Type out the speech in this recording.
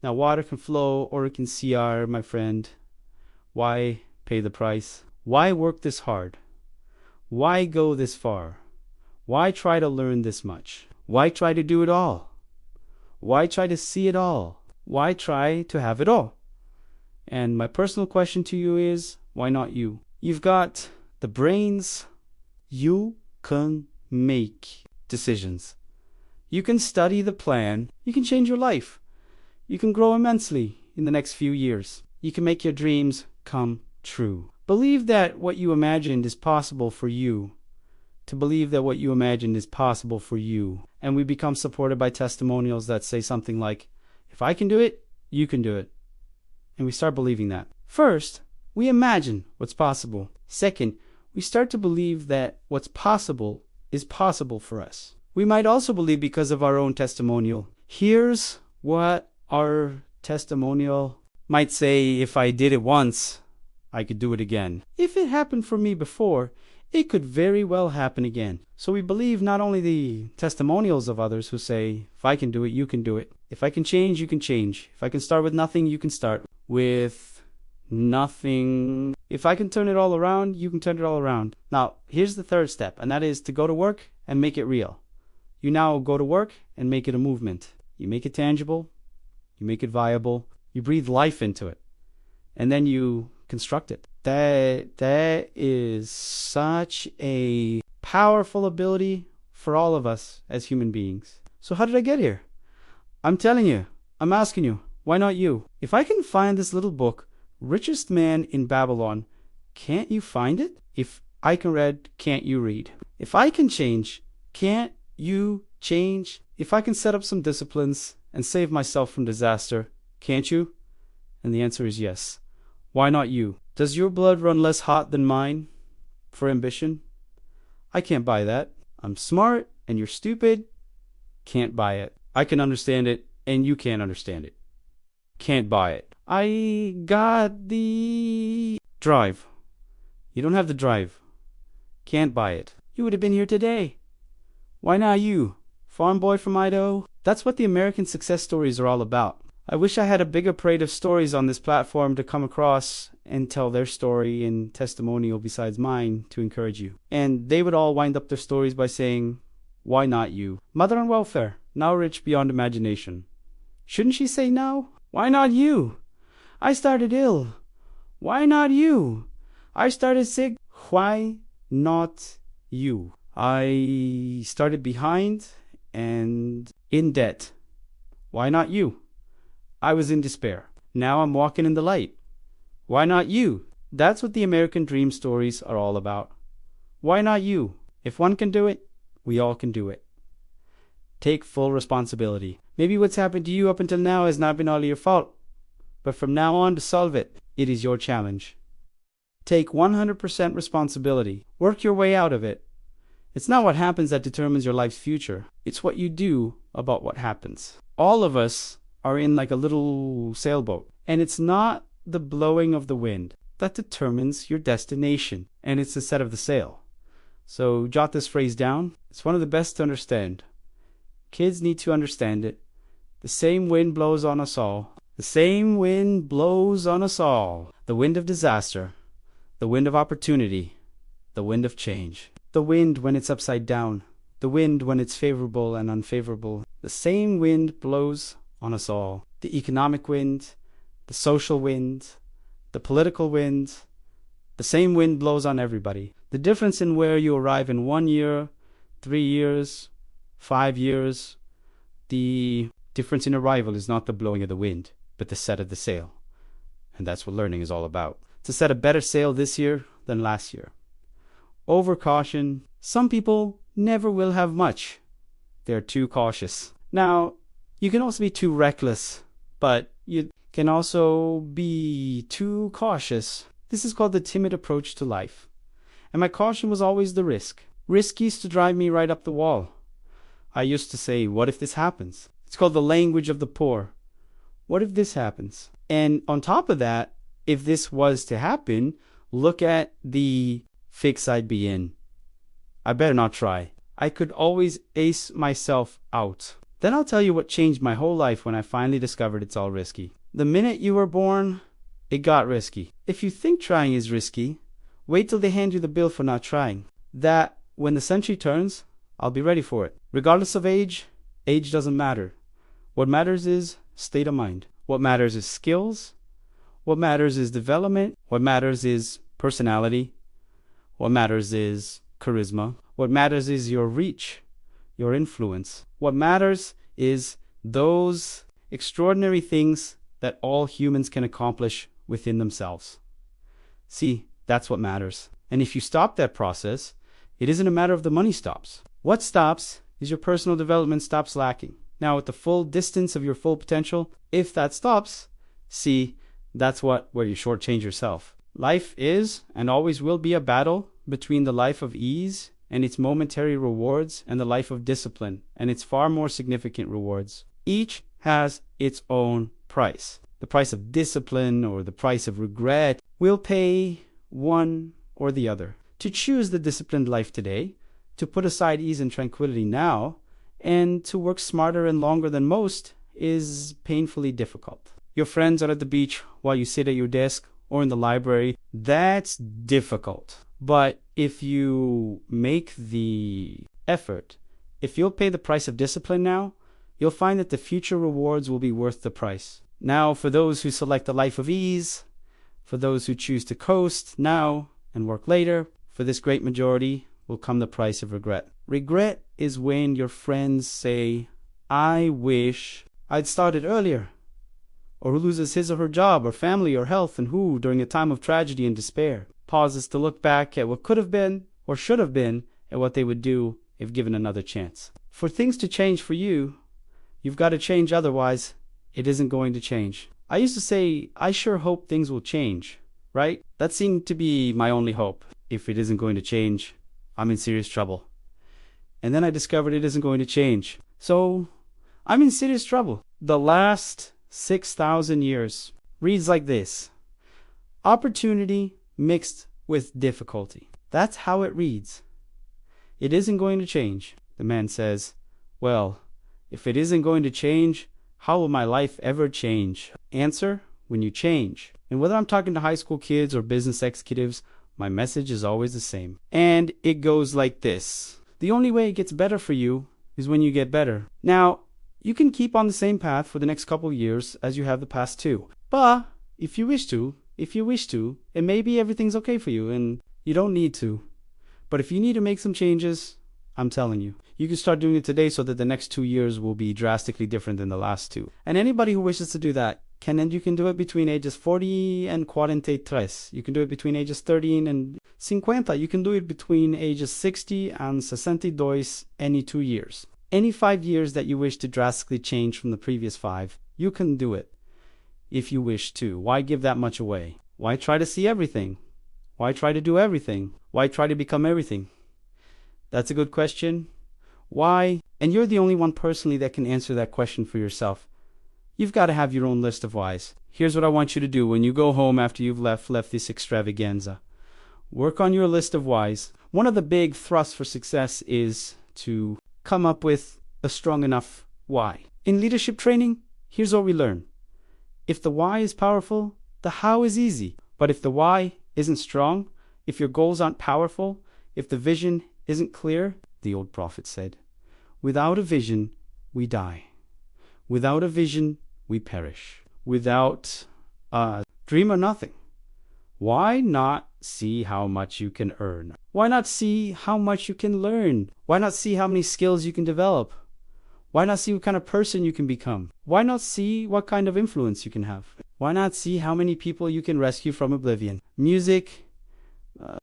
Now water can flow or it can CR, my friend. Why pay the price? Why work this hard? Why go this far? Why try to learn this much? Why try to do it all? Why try to see it all? Why try to have it all? And my personal question to you is, why not you? You've got the brains. You can make decisions. You can study the plan. You can change your life. You can grow immensely in the next few years. You can make your dreams come true. Believe that what you imagined is possible for you. To believe that what you imagined is possible for you. And we become supported by testimonials that say something like, if I can do it, you can do it. And we start believing that. First, we imagine what's possible. Second, we start to believe that what's possible is possible for us. We might also believe because of our own testimonial. Here's what our testimonial might say: if I did it once, I could do it again. If it happened for me before, it could very well happen again. So we believe not only the testimonials of others who say, if I can do it, you can do it. If I can change, you can change. If I can start with nothing, you can start with nothing. If I can turn it all around, you can turn it all around. Now, here's the third step, and that is to go to work and make it real. You now go to work and make it a movement. You make it tangible. You make it viable. You breathe life into it. And then you construct it. That is such a powerful ability for all of us as human beings. So how did I get here? I'm telling you, I'm asking you, why not you? If I can find this little book, Richest Man in Babylon, can't you find it? If I can read, can't you read? If I can change, can't you change? If I can set up some disciplines and save myself from disaster, can't you? And the answer is yes. Why not you? Does your blood run less hot than mine for ambition? I can't buy that. I'm smart and you're stupid. Can't buy it. I can understand it and you can't understand it. Can't buy it. I got the drive. You don't have the drive. Can't buy it. You would have been here today. Why not you? Farm boy from Idaho? That's what the American success stories are all about. I wish I had a bigger parade of stories on this platform to come across and tell their story and testimonial besides mine to encourage you. And they would all wind up their stories by saying, why not you? Mother on welfare, now rich beyond imagination. Shouldn't she say no? Why not you? I started ill. Why not you? I started sick. Why not you? I started behind and in debt. Why not you? I was in despair. Now I'm walking in the light. Why not you? That's what the American dream stories are all about. Why not you? If one can do it, we all can do it. Take full responsibility. Maybe what's happened to you up until now has not been all your fault. But from now on, to solve it, it is your challenge. Take 100% responsibility. Work your way out of it. It's not what happens that determines your life's future. It's what you do about what happens. All of us are in like a little sailboat. And it's not the blowing of the wind that determines your destination. And it's the set of the sail. So jot this phrase down. It's one of the best to understand. Kids need to understand it. The same wind blows on us all. The same wind blows on us all. The wind of disaster. The wind of opportunity. The wind of change. The wind when it's upside down. The wind when it's favorable and unfavorable. The same wind blows on us all. The economic wind, the social wind, the political wind. The same wind blows on everybody. The difference in where you arrive in 1 year, 3 years, 5 years, the difference in arrival is not the blowing of the wind, but the set of the sail. And that's what learning is all about. To set a better sail this year than last year. Over caution. Some people never will have much. They're too cautious. Now, you can also be too reckless, but you can also be too cautious. This is called the timid approach to life. And my caution was always the risk. Risk used to drive me right up the wall. I used to say, what if this happens? It's called the language of the poor. What if this happens? And on top of that, if this was to happen, look at the fix I'd be in. I better not try. I could always ace myself out. Then I'll tell you what changed my whole life when I finally discovered it's all risky. The minute you were born, it got risky. If you think trying is risky, wait till they hand you the bill for not trying. That when the century turns, I'll be ready for it. Regardless of age doesn't matter. What matters is state of mind. What matters is skills. What matters is development. What matters is personality. What matters is charisma. What matters is your reach, your influence. What matters is those extraordinary things that all humans can accomplish within themselves. See, that's what matters. And if you stop that process, it isn't a matter of the money stops. What stops is your personal development stops lacking. Now, at the full distance of your full potential, if that stops, see, that's where you shortchange yourself. Life is and always will be a battle between the life of ease and its momentary rewards and the life of discipline and its far more significant rewards. Each has its own price. The price of discipline or the price of regret will pay one or the other. To choose the disciplined life today, to put aside ease and tranquility now, and to work smarter and longer than most is painfully difficult. Your friends are at the beach while you sit at your desk or in the library. That's difficult. But if you make the effort, if you'll pay the price of discipline now, you'll find that the future rewards will be worth the price. Now, for those who select a life of ease, for those who choose to coast now and work later, for this great majority will come the price of regret. Regret is when your friends say, I wish I'd started earlier. Or who loses his or her job or family or health, and who, during a time of tragedy and despair, pauses to look back at what could have been or should have been and what they would do if given another chance. For things to change for you, you've got to change, otherwise it isn't going to change. I used to say, I sure hope things will change, right? That seemed to be my only hope. If it isn't going to change, I'm in serious trouble. And then I discovered it isn't going to change. So I'm in serious trouble. The last 6,000 years reads like this: opportunity mixed with difficulty. That's how it reads. It isn't going to change. The man says, well, if it isn't going to change, how will my life ever change? Answer, when you change. And whether I'm talking to high school kids or business executives, my message is always the same. And it goes like this: the only way it gets better for you is when you get better. Now, you can keep on the same path for the next couple of years as you have the past two. But if you wish to, and maybe everything's okay for you and you don't need to. But if you need to make some changes, I'm telling you, you can start doing it today so that the next 2 years will be drastically different than the last two. And anybody who wishes to do that you can do it between ages 40 and 43. You can do it between ages 13 and 50. You can do it between ages 60 and 62, any 2 years. Any 5 years that you wish to drastically change from the previous 5, you can do it if you wish to. Why give that much away? Why try to see everything? Why try to do everything? Why try to become everything? That's a good question. Why? And you're the only one personally that can answer that question for yourself. You've got to have your own list of whys. Here's what I want you to do when you go home after you've left this extravaganza. Work on your list of whys. One of the big thrusts for success is to come up with a strong enough why. In leadership training, here's what we learn. If the why is powerful, the how is easy. But if the why isn't strong, if your goals aren't powerful, if the vision isn't clear, the old prophet said, without a vision, we die. Without a vision, we perish. Without a dream or nothing. Why not see how much you can earn? Why not see how much you can learn? Why not see how many skills you can develop? Why not see what kind of person you can become? Why not see what kind of influence you can have? Why not see how many people you can rescue from oblivion? Music